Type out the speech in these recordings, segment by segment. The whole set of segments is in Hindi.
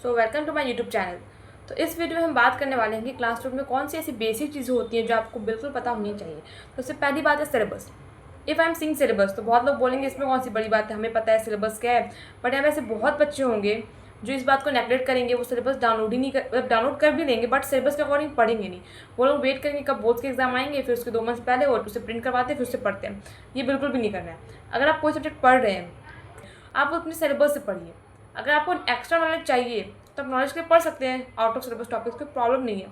So welcome to my YouTube channel. तो इस वीडियो में हम बात करने वाले हैं कि क्लास 12 में कौन सी ऐसी बेसिक चीज़ें होती हैं जो आपको बिल्कुल पता होनी चाहिए। तो सबसे पहली बात है syllabus. If I am sing syllabus, तो बहुत लोग बोलेंगे इसमें कौन सी बड़ी बात है, हमें पता है सिलेबस क्या है। बट यहाँ ऐसे बहुत बच्चे होंगे जो इस बात को नेगलेक्ट करेंगे, वो सिलेबस डाउनलोड ही नहीं कर, डाउनलोड कर भी लेंगे बट सिलेबस के अकॉर्डिंग पढ़ेंगे नहीं। वो लोग वेट करेंगे कब बोर्ड्स के एग्जाम आएंगे, फिर उसके 2 मंथ पहले और उसे प्रिंट करवाते हैं, फिर उससे पढ़ते हैं। ये बिल्कुल भी नहीं करना है। अगर आप कोई सब्जेक्ट पढ़ रहे हैं, आप अपने सिलेबस से पढ़िए। अगर आपको एक्स्ट्रा नॉलेज चाहिए तो आप नॉलेज के पढ़ सकते हैं, आउट ऑफ सिलेबस टॉपिक्स, कोई प्रॉब्लम नहीं है।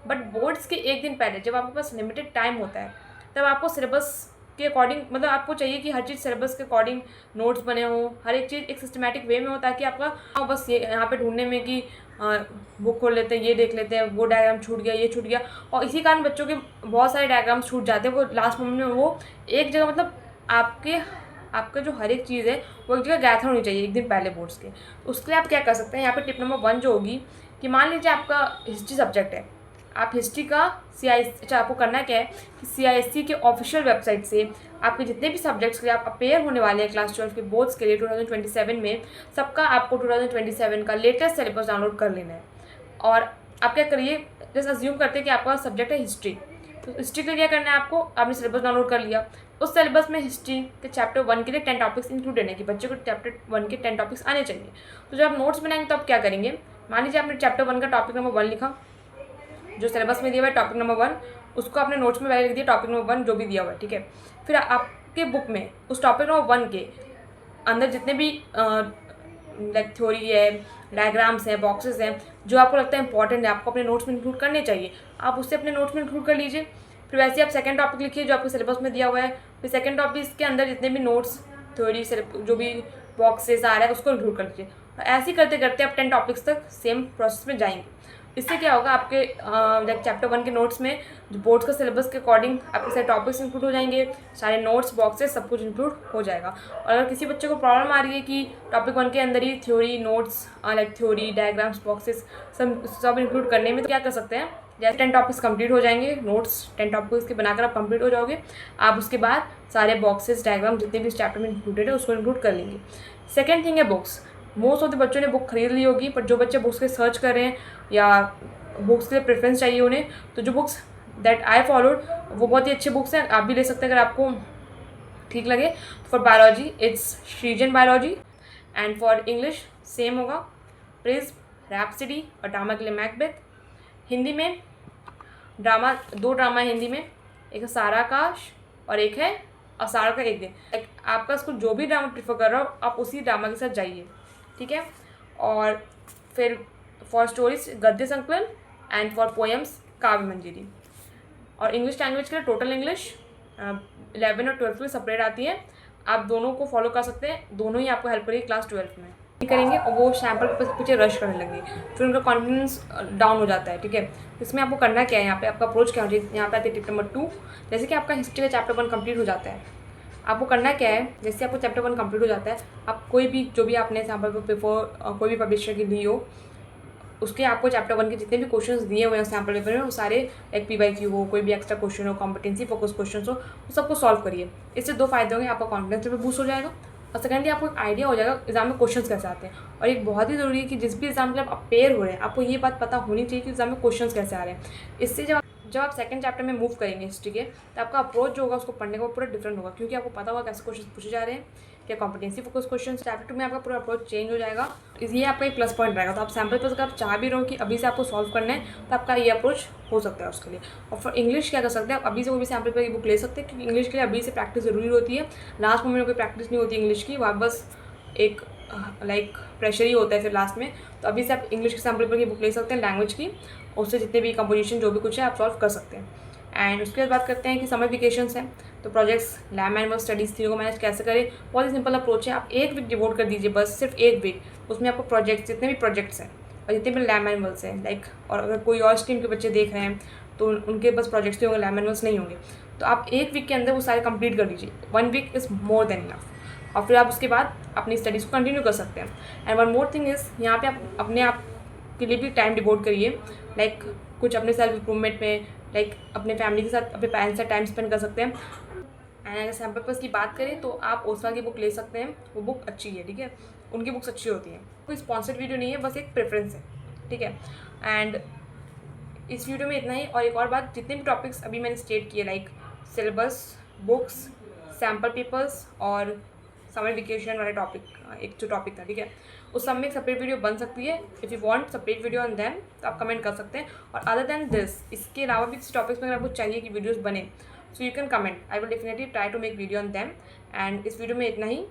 बट बोर्ड्स के एक दिन पहले जब आपके पास लिमिटेड टाइम होता है, तब आपको सिलेबस के अकॉर्डिंग, मतलब आपको चाहिए कि हर चीज़ सिलेबस के अकॉर्डिंग नोट्स बने हों, हर एक चीज़ एक सिस्टमैटिक वे में हो, ताकि आपका बस ये यहाँ पे ढूंढने में कि बुक खोल लेते हैं, ये देख लेते हैं, वो डायग्राम छूट गया, ये छूट गया। और इसी कारण बच्चों के बहुत सारे डायग्राम्स छूट जाते हैं। वो लास्ट मोमेंट में वो एक जगह, मतलब आपका जो हर एक चीज़ है वो एक जगह गैदर होनी चाहिए एक दिन पहले बोर्ड्स के। तो उसके लिए आप क्या कर सकते हैं, यहाँ पे टिप नंबर 1 जो होगी कि मान लीजिए आपका हिस्ट्री सब्जेक्ट है, आप हिस्ट्री का आपको करना क्या है कि CISC के ऑफिशियल वेबसाइट से आपके जितने भी सब्जेक्ट्स के लिए आप अपेयर होने वाले हैं क्लास 12 के बोर्ड्स के लिए 2027 में, सबका आपको 2027 का लेटेस्ट सिलेबस डाउनलोड कर लेना है। और आप क्या करिए, जैसे अज्यूम करते हैं कि आपका सब्जेक्ट है हिस्ट्री, तो हिस्ट्री के लिए क्या करना है, आपको आपने सिलेबस डाउनलोड कर लिया। उस सिलेबस में हिस्ट्री के चैप्टर 1 के लिए 10 टॉपिक्स इंक्लूडेड है कि बच्चे को चैप्टर 1 के 10 टॉपिक्स आने चाहिए। तो जब आप नोट्स बनाएंगे तो आप क्या करेंगे, मान लीजिए आपने चैप्टर 1 का टॉपिक नंबर 1 लिखा, जो सिलेबस में दिया हुआ है टॉपिक नंबर 1, उसको आपने नोट्स में पहले लिख दिया टॉपिक नंबर 1 जो भी दिया हुआ है, ठीक है। फिर आपके बुक में उस टॉपिक नंबर 1 के अंदर जितने भी लाइक थ्योरी है, डायग्राम्स हैं, बॉक्सेस हैं, जो आपको लगता है इंपॉर्टेंट है, आपको अपने नोट्स में इंक्लूड करने चाहिए, आप उससे अपने नोट्स में इंक्लूड कर लीजिए। फिर वैसे आप सेकंड टॉपिक लिखिए जो आपके सिलेबस में दिया हुआ है। फिर सेकंड टॉपिक के अंदर जितने भी नोट्स, थ्योरी, जो भी बॉक्सेस आ रहा है उसको इंक्लूड कर लीजिए। ऐसे ही करते करते आप 10 टॉपिक्स तक सेम प्रोसेस में जाएंगे। इससे क्या होगा, आपके लाइक चैप्टर 1 के नोट्स में जो बोर्ड्स का सिलेबस के अकॉर्डिंग आपके सारे टॉपिक्स इंक्लूड हो जाएंगे, सारे नोट्स, बॉक्सेस, सब कुछ इंक्लूड हो जाएगा। और अगर किसी बच्चे को प्रॉब्लम आ रही है कि टॉपिक 1 के अंदर ही theory, notes, like theory, diagrams, boxes सब इंक्लूड करने में, तो क्या कर सकते हैं, जैसे 10 टॉपिक्स कंप्लीट हो जाएंगे, नोट्स 10 टॉपिक्स के बनाकर आप कंप्लीट हो जाओगे, आप उसके बाद सारे बॉक्सेस, डायग्राम जितने भी इस चैप्टर में इंक्लूडेड है उसको इंक्लूड कर लेंगे। सेकेंड थिंग है बुक्स। मोस्ट ऑफ द बच्चों ने बुक खरीद ली होगी, पर जो बच्चे बुक्स के सर्च कर रहे हैं या बुक्स के लिए प्रेफरेंस चाहिए उन्हें, तो जो बुक्स दैट आई फॉलोड वो बहुत ही अच्छे बुक्स हैं, आप भी ले सकते हैं अगर आपको ठीक लगे। For biology it's Srijan biology, and for English same होगा, प्रिज्म, रैप्सिडी और ड्रामा के लिए मैकबेथ। हिंदी में ड्रामा, 2 ड्रामा है हिंदी में, एक है सारा आकाश और एक है आषाढ़ का एक दिन। आपका स्कूल जो भी ड्रामा प्रीफर कर रहा हो आप उसी ड्रामा के साथ जाइए, ठीक है। और फिर फॉर स्टोरीज गद्य संकलन, एंड फॉर पोएम्स काव्य मंजरी। और इंग्लिश लैंग्वेज के लिए टोटल इंग्लिश 11 और 12 के लिए सेपरेट आती है, आप दोनों को फॉलो कर सकते हैं, दोनों ही आपको हेल्प करेगी क्लास 12 में करेंगे। और वो सैम्पल के पीछे रश करने लगेंगे, फिर उनका कॉन्फिडेंस डाउन हो जाता है, ठीक है। इसमें आपको करना क्या है, यहाँ पे आपका अप्रोच क्या होना चाहिए। यहाँ पे आती है टिप नंबर 2। जैसे कि आपका हिस्ट्री का चैप्टर 1 कंप्लीट हो जाता है, आपको करना क्या है, जैसे आपको चैप्टर 1 कंप्लीट हो जाता है, आप कोई भी जो भी आपने सैम्पल पेपर कोई भी पब्लिशर की ली हो, उसके आपको चैप्टर 1 के जितने भी क्वेश्चंस दिए हुए हैं सैम्पल पेपर में, वो सारे एक PYQ हो, कोई भी एक्स्ट्रा क्वेश्चन हो, कॉम्पिटेंसी फोकस क्वेश्चन हो, वो सबको सॉल्व करिए। इससे 2 फायदे होंगे, आपका कॉन्फिडेंस लेवल बूस्ट हो जाएगा और सेकेंडली आपको एक आइडिया हो जाएगा एग्जाम में क्वेश्चंस कैसे आते हैं। और एक बहुत ही ज़रूरी है कि जिस भी एग्जाम के लिए आप अपेयर हो रहे हैं, आपको ये बात पता होनी चाहिए कि एग्जाम में क्वेश्चंस कैसे आ रहे हैं। इससे जब आप सेकंड चैप्टर में मूव करेंगे हिस्ट्री के, तो आपका अप्रोच जो होगा उसको पढ़ने का पूरा डिफरेंट होगा, क्योंकि आपको पता होगा कैसे क्वेश्चन पूछे जा रहे हैं, क्या कॉम्पिटेंसी फोकस क्वेश्चन। चैप्टर 2 में आपका पूरा अप्रोच चेंज हो जाएगा, ये आपका एक प्लस पॉइंट रहेगा। तो आप सैम्पल पर अगर आप चाह भी रहो कि अभी से आपको सॉल्व करना है, तो आपका ये अप्रोच हो सकता है उसके लिए। और फॉर इंग्लिश क्या कर सकते हैं, आप अभी से कोई भी सैम्पल पर बुक ले सकते हैं, क्योंकि इंग्लिश के लिए अभी से प्रैक्टिस ज़रूरी होती है। लास्ट मोमेंट में कोई प्रैक्टिस नहीं होती इंग्लिश की, वहाँ बस एक लाइक प्रेशर ही होता है फिर लास्ट में। तो अभी से आप इंग्लिश के सैम्पल पर की बुक ले सकते हैं लैंग्वेज की, उससे जितने भी कंपोजिशन जो भी कुछ है आप सॉल्व कर सकते हैं। एंड उसके बाद बात करते हैं कि समर वेकेशंस हैं, तो प्रोजेक्ट्स, लैब एनिमल स्टडीज़ तीनों को मैनेज कैसे करें। बहुत ही सिंपल अप्रोच है, आप 1 वीक डिवोट कर दीजिए, बस सिर्फ 1 वीक। उसमें आपको प्रोजेक्ट्स, जितने भी प्रोजेक्ट्स हैं और जितने भी लैब एनिमल्स हैं लाइक, और अगर कोई और स्ट्रीम के बच्चे देख रहे हैं तो उनके बस प्रोजेक्ट्स ही होंगे, लैब एनिमल्स नहीं होंगे। तो आप 1 वीक के अंदर वो सारे कंप्लीट कर लीजिए, 1 week is more than enough. और फिर आप उसके बाद अपनी स्टडीज़ को कंटिन्यू कर सकते हैं। And one more thing is, यहाँ पे आप अपने आप के लिए भी टाइम डिवोट करिए, लाइक कुछ अपने सेल्फ इम्प्रूवमेंट में, लाइक अपने फैमिली के साथ, अपने पेरेंट्स से टाइम स्पेंड कर सकते हैं। एंड अगर सैम्पल पेपर्स की बात करें तो आप ओसवा की बुक ले सकते हैं, वो बुक अच्छी है, ठीक है। उनकी बुक्स अच्छी होती हैं। कोई स्पॉन्सर्ड वीडियो नहीं है, बस एक प्रेफरेंस है, ठीक है। एंड इस वीडियो में इतना ही। और एक और बात, जितने भी टॉपिक्स अभी मैंने स्टेट किए like syllabus, books, sample papers और समर वेकेशन वाले टॉपिक, एक जो टॉपिक था, ठीक है, उस सब में एक सेपरेट वीडियो बन सकती है। If you want separate video on them तो आप कमेंट कर सकते हैं। और अदर देन दिस, इसके अलावा भी किसी टॉपिक्स में अगर आपको चाहिए कि वीडियोज़ बने, so you can comment, I will definitely try to make video on them. And इस वीडियो में इतना ही।